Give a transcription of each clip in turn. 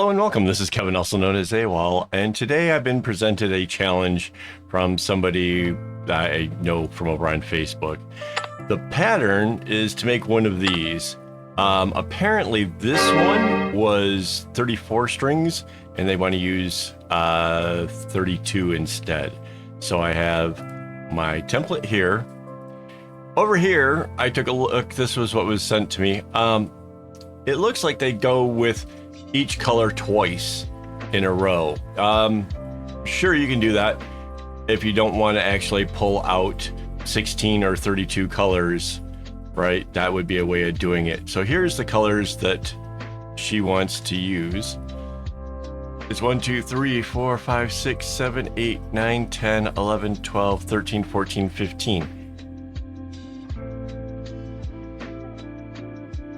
Hello and welcome. This is Kevin, also known as Awol, and today I've been presented a challenge from somebody that I know from over on Facebook. The pattern is to make one of these. Apparently this one was 34 strings and they want to use 32 instead. So I have my template here. Over here, I took a look. This was what was sent to me. It looks like they go with each color twice in a row. Sure, you can do that if you don't want to actually pull out 16 or 32 colors, right? That would be a way of doing it. So here's the colors that she wants to use. It's 1, 2, 3, 4, 5, 6, 7, 8, 9, 10, 11, 12, 13, 14, 15.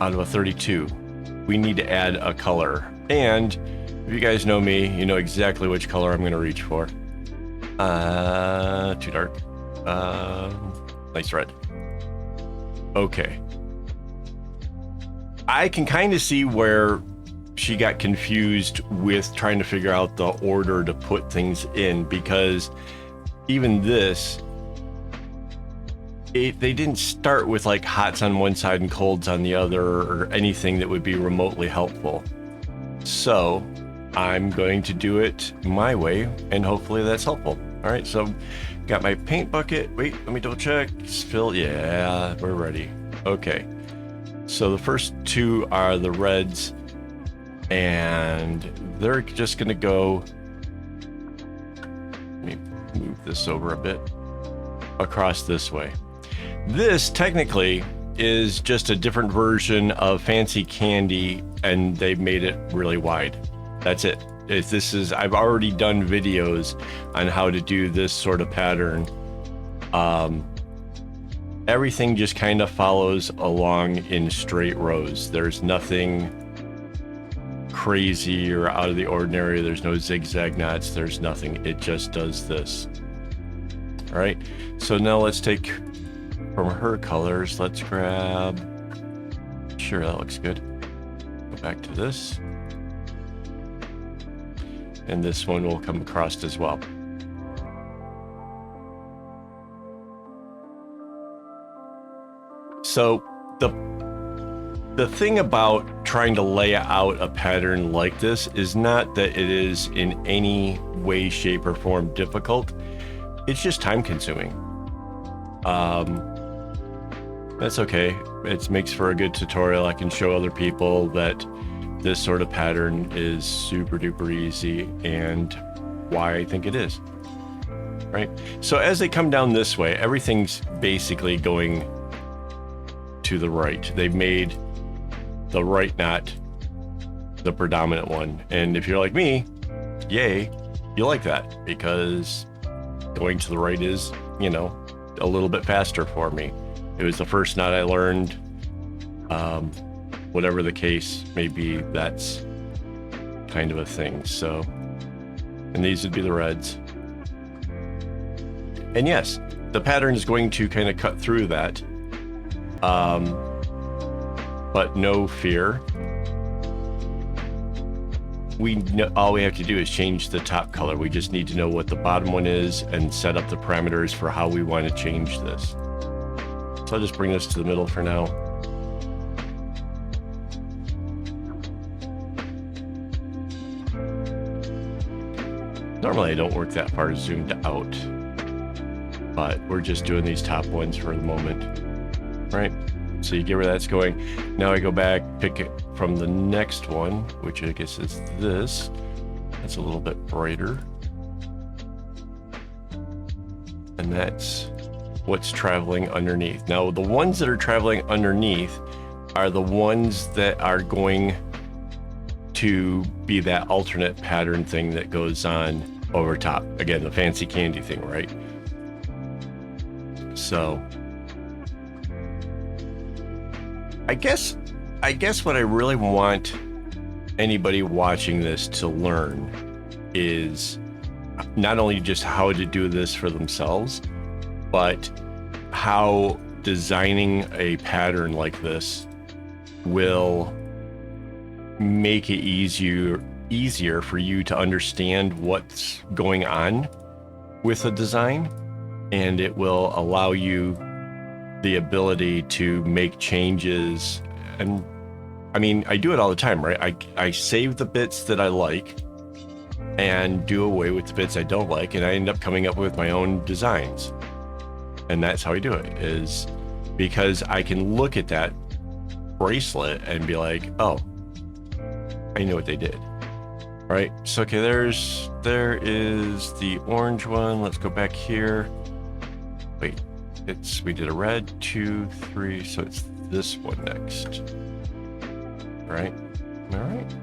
Out of a 32. We need to add a color, and if you guys know me, you know exactly which color I'm going to reach for. Too dark. Nice red. Okay. I can kind of see where she got confused with trying to figure out the order to put things in, because even this, they didn't start with like hots on one side and colds on the other or anything that would be remotely helpful. So I'm going to do it my way and hopefully that's helpful. All right, so got my paint bucket. Wait, let me double check. Fill. Yeah, we're ready. Okay, so the first two are the reds and they're just gonna go, let me move this over a bit, across this way. This technically is just a different version of Fancy Candy, and they've made it really wide. That's it. I've already done videos on how to do this sort of pattern. Everything just kind of follows along in straight rows. There's nothing crazy or out of the ordinary. There's no zigzag knots. There's nothing. It just does this. All right. So now let's take from her colors, let's grab, sure, that looks good. Go back to this. And this one will come across as well. So the thing about trying to lay out a pattern like this is not that it is in any way, shape, or form difficult. It's just time consuming. That's okay. It makes for a good tutorial. I can show other people that this sort of pattern is super duper easy and why I think it is. Right? So as they come down this way, everything's basically going to the right. They've made the right knot the predominant one. And if you're like me, yay, you like that, because going to the right is, you know, a little bit faster for me. It was the first knot I learned. Whatever the case may be, that's kind of a thing. So, and these would be the reds. And yes, the pattern is going to kind of cut through that. But no fear. All we have to do is change the top color. We just need to know what the bottom one is and set up the parameters for how we want to change this. So I'll just bring this to the middle for now. Normally I don't work that far zoomed out, but we're just doing these top ones for the moment, right? So you get where that's going. Now I go back, pick it from the next one, which I guess is this. That's a little bit brighter. And that's what's traveling underneath. Now, the ones that are traveling underneath are the ones that are going to be that alternate pattern thing that goes on over top. Again, the Fancy Candy thing, right? So I guess what I really want anybody watching this to learn is not only just how to do this for themselves, but how designing a pattern like this will make it easier easier for you to understand what's going on with a design, and it will allow you the ability to make changes. And I mean, I do it all the time, right? I save the bits that I like and do away with the bits I don't like, and I end up coming up with my own designs. And that's how I do it, is because I can look at that bracelet and be like, oh, I know what they did. Right, so okay, there is the orange one. Let's go back here. Wait, we did a red, 2, 3, so it's this one next. Right? Am I right?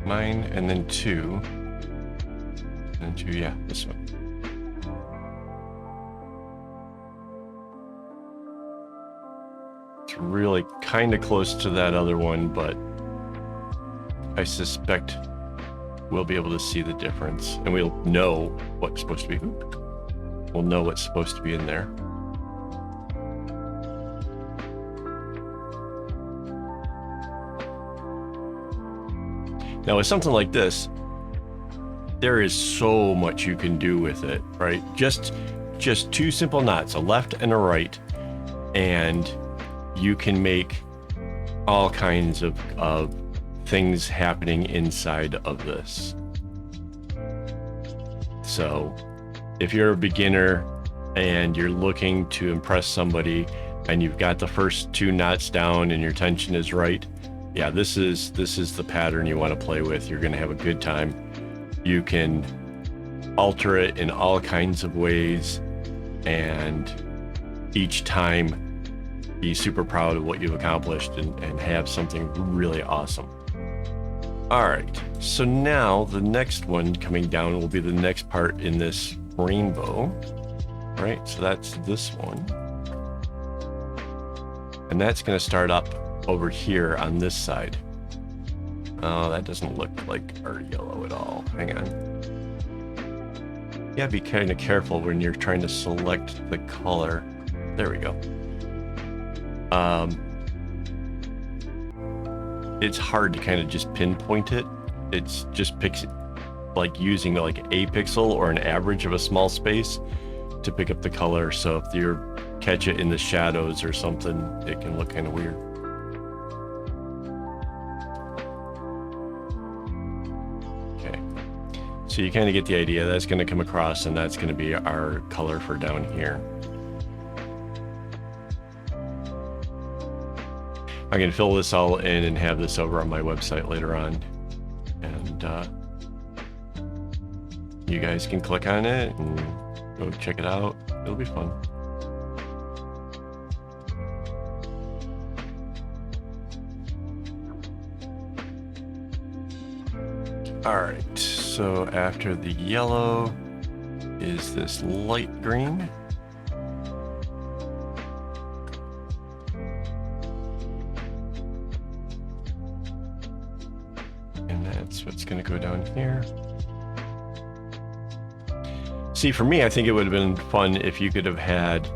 Mine, and then 2. And then 2, yeah, this one. It's really kind of close to that other one, but I suspect we'll be able to see the difference, and we'll know what's supposed to be. We'll know what's supposed to be in there. Now, with something like this, there is so much you can do with it, right? Just 2 simple knots, a left and a right, and you can make all kinds of things happening inside of this. So if you're a beginner and you're looking to impress somebody and you've got the first 2 knots down and your tension is right, yeah, this is the pattern you want to play with. You're going to have a good time. You can alter it in all kinds of ways, and each time be super proud of what you've accomplished and have something really awesome. All right, so now the next one coming down will be the next part in this rainbow, right? So that's this one. And that's going to start up over here on this side. Oh, that doesn't look like our yellow at all. Hang on. You gotta be kind of careful when you're trying to select the color. There we go. It's hard to kind of just pinpoint it. It's just like using like a pixel or an average of a small space to pick up the color. So if you catch it in the shadows or something, it can look kind of weird. Okay, so you kind of get the idea. That's going to come across, and that's going to be our color for down here. I can fill this all in and have this over on my website later on, and you guys can click on it and go check it out. It'll be fun. All right, so after the yellow is this light green. What's going to go down here. See, for me, I think it would have been fun if you could have had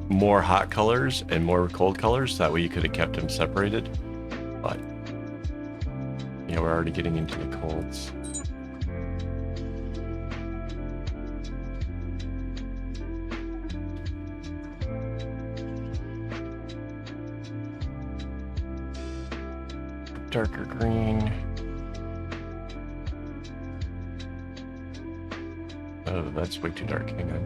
more hot colors and more cold colors. That way you could have kept them separated. But yeah, we're already getting into the colds. Darker green. Oh, that's way too dark. Hang on.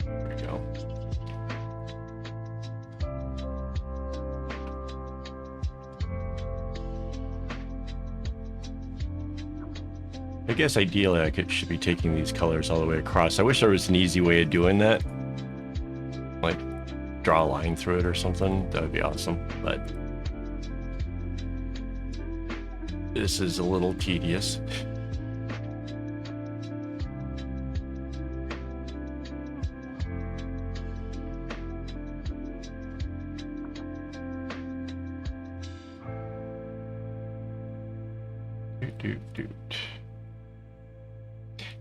There we go. I guess ideally I should be taking these colors all the way across. I wish there was an easy way of doing that. Like draw a line through it or something. That would be awesome. But this is a little tedious.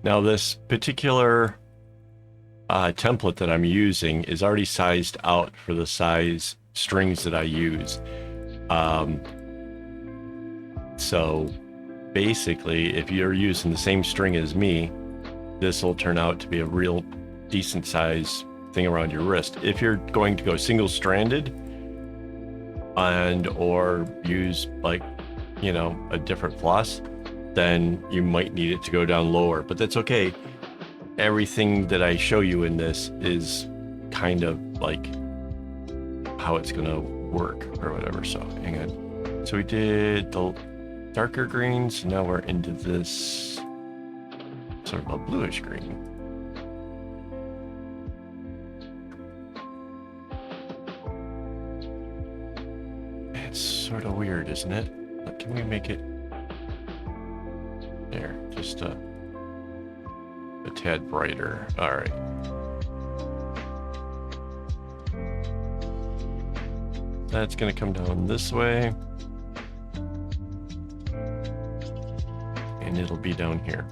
Now this particular template that I'm using is already sized out for the size strings that I use. So basically, if you're using the same string as me, this will turn out to be a real decent size thing around your wrist. If you're going to go single-stranded and or use, like, you know, a different floss, then you might need it to go down lower, but that's okay. Everything that I show you in this is kind of like how it's gonna work or whatever. So hang on. So we did the darker greens. Now we're into this sort of a bluish green. It's sort of weird, isn't it? But can we make it there? Just a tad brighter. All right. That's going to come down this way. And it'll be down here.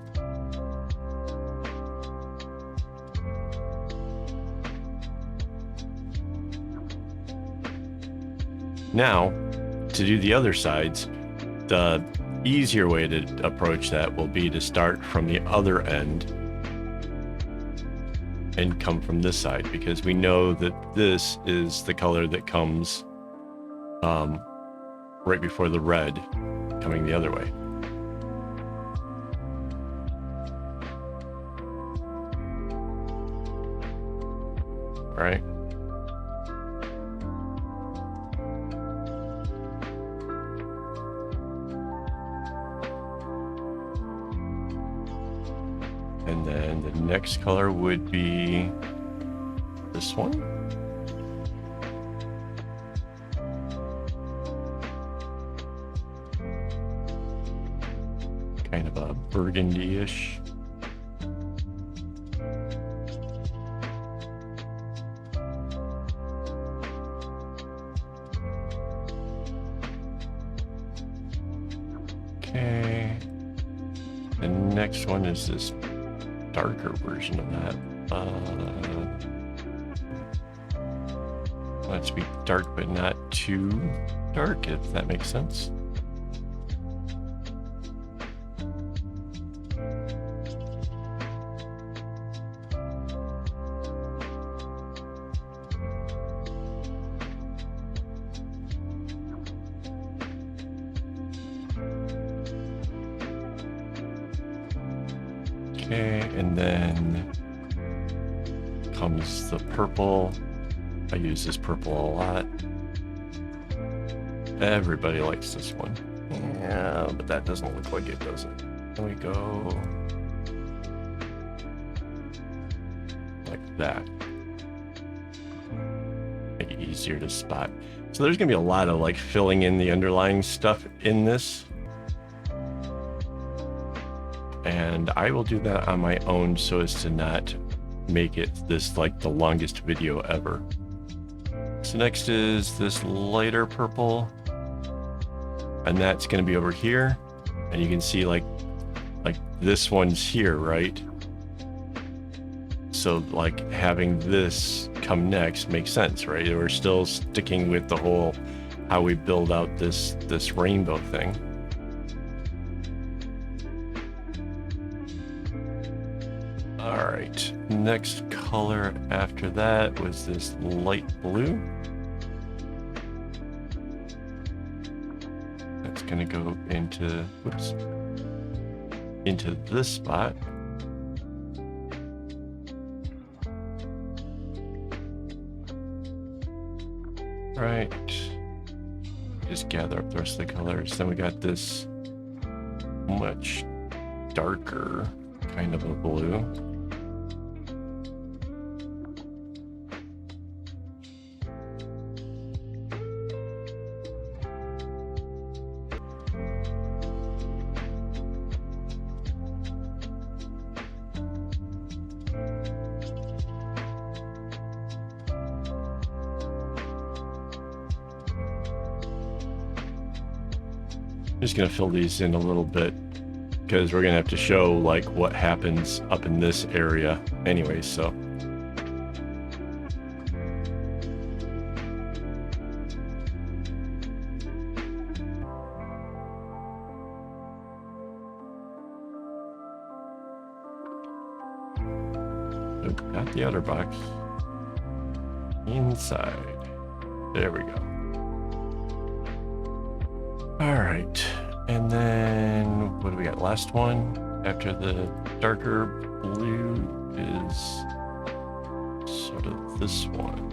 Now, to do the other sides, the easier way to approach that will be to start from the other end and come from this side, because we know that this is the color that comes right before the red coming the other way. All right. And then the next color would be this one. Kind of a burgundy-ish. Okay. The next one is this darker version of that. Let's be dark, but not too dark, if that makes sense. Okay, and then comes the purple. I use this purple a lot. Everybody likes this one. Yeah, but that doesn't look like it, does it? Then we go like that. Make it easier to spot. So there's gonna be a lot of like filling in the underlying stuff in this. And I will do that on my own so as to not make it this like the longest video ever. So next is this lighter purple, and that's going to be over here, and you can see like this one's here, right? So like having this come next makes sense, right? We're still sticking with the whole how we build out this rainbow thing. All right, next color after that was this light blue. That's gonna go into, whoops, into this spot. Right, just gather up the rest of the colors. Then we got this much darker kind of a blue. just gonna fill these in a little bit because we're gonna have to show like what happens up in this area anyway, so. Nope, not the outer box. Inside. There we go. All right, and then what do we got? Last one after the darker blue is sort of this one.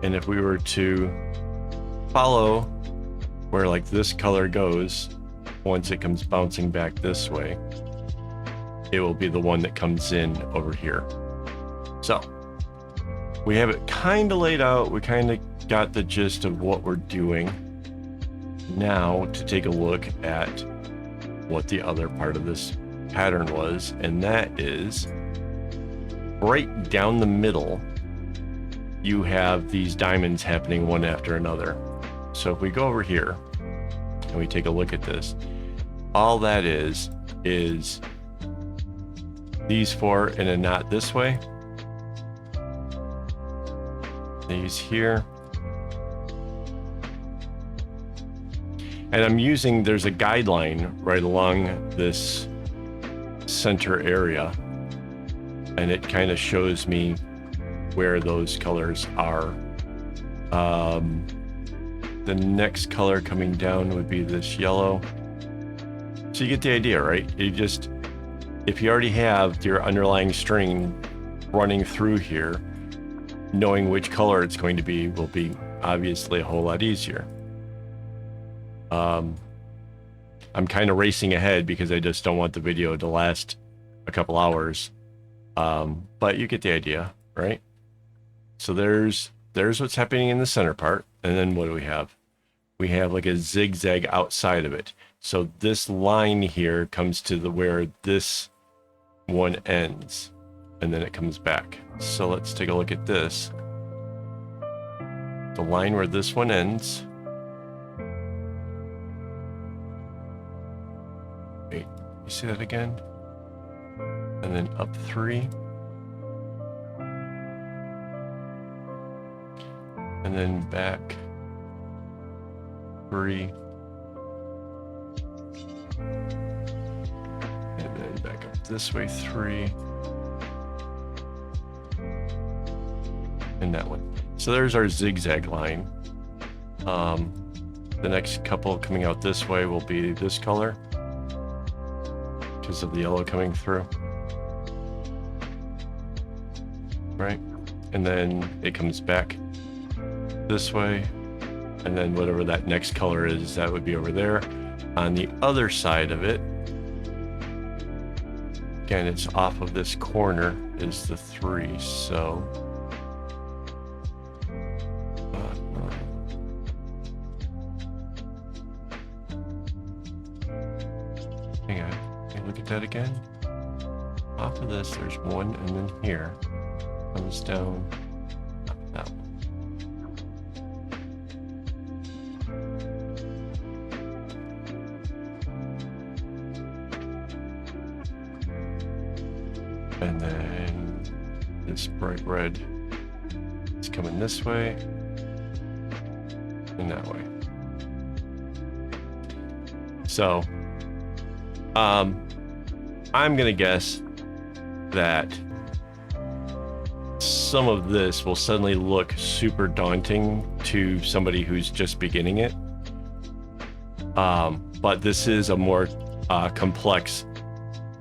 And if we were to follow where like this color goes, once it comes bouncing back this way, it will be the one that comes in over here. So we have it kind of laid out. We kind of got the gist of what we're doing. Now to take a look at what the other part of this pattern was, and that is right down the middle, you have these diamonds happening one after another. So if we go over here and we take a look at this, all that is these four in a knot this way, these here, and I'm using, there's a guideline right along this center area, and it kind of shows me where those colors are. The next color coming down would be this yellow. So you get the idea, right? You just, if you already have your underlying string running through here, knowing which color it's going to be will be obviously a whole lot easier. I'm kind of racing ahead because I just don't want the video to last a couple hours. But you get the idea, right? So there's what's happening in the center part. And then what do we have? We have like a zigzag outside of it. So this line here comes to the where this one ends, and then it comes back. So let's take a look at this. The line where this one ends. Wait, you see that again? And then up 3. And then back 3. And then back up this way 3. And that one. So there's our zigzag line. The next couple coming out this way will be this color because of the yellow coming through. Right? And then it comes back this way, and then whatever that next color is, that would be over there. On the other side of it, again, it's off of this corner is the 3, so hang on, can you look at that again? Off of this there's 1, and then here comes down that one. And then this bright red is coming this way and that way. So, I'm gonna guess that some of this will suddenly look super daunting to somebody who's just beginning it. But this is a more complex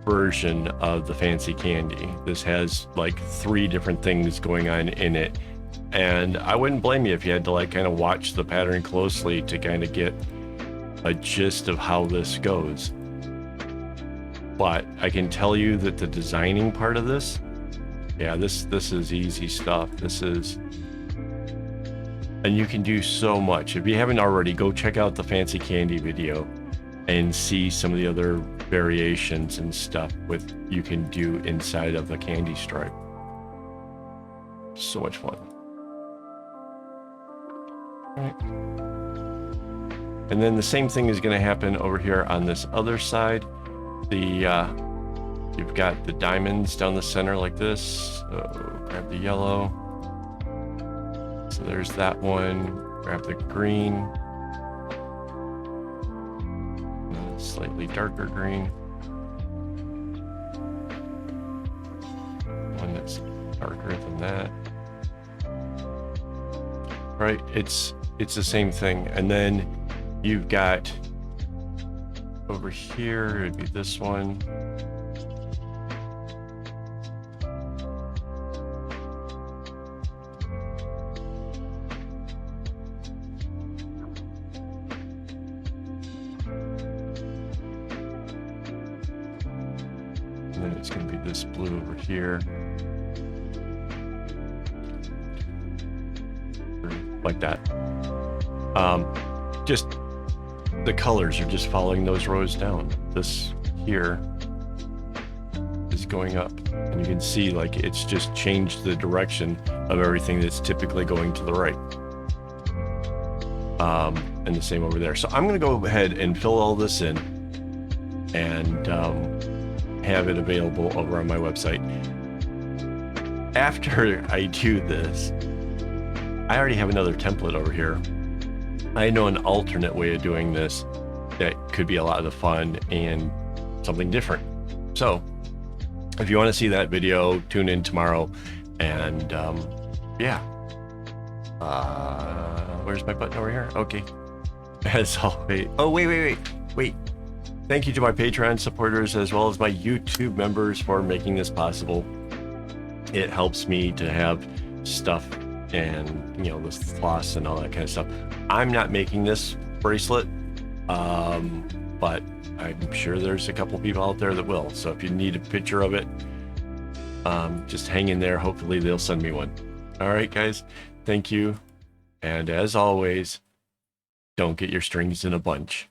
version of the fancy candy. This has like 3 different things going on in it, and I wouldn't blame you if you had to like kind of watch the pattern closely to kind of get a gist of how this goes. But I can tell you that the designing part of this, yeah, this is easy stuff. This is, and you can do so much. If you haven't already, go check out the fancy candy video and see some of the other variations and stuff with you can do inside of the candy stripe. So much fun. All right. And then the same thing is going to happen over here on this other side. You've got the diamonds down the center like this. So grab the yellow. So there's that one. Grab the green. Slightly darker green. One that's darker than that. Right, it's the same thing. And then you've got over here, it'd be this one. And then it's going to be this blue over here. Like that. Just the colors are just following those rows down. This here is going up. And you can see like it's just changed the direction of everything that's typically going to the right. And the same over there. So I'm going to go ahead and fill all this in and have it available over on my website. After I do this, I already have another template over here. I know an alternate way of doing this that could be a lot of fun and something different. So if you want to see that video, tune in tomorrow. And yeah. Where's my button over here? Okay. As always. Oh, wait. Thank you to my Patreon supporters as well as my YouTube members for making this possible. It helps me to have stuff and, you know, this floss and all that kind of stuff. I'm not making this bracelet, but I'm sure there's a couple people out there that will. So if you need a picture of it, just hang in there. Hopefully they'll send me one. All right, guys. Thank you. And as always, don't get your strings in a bunch.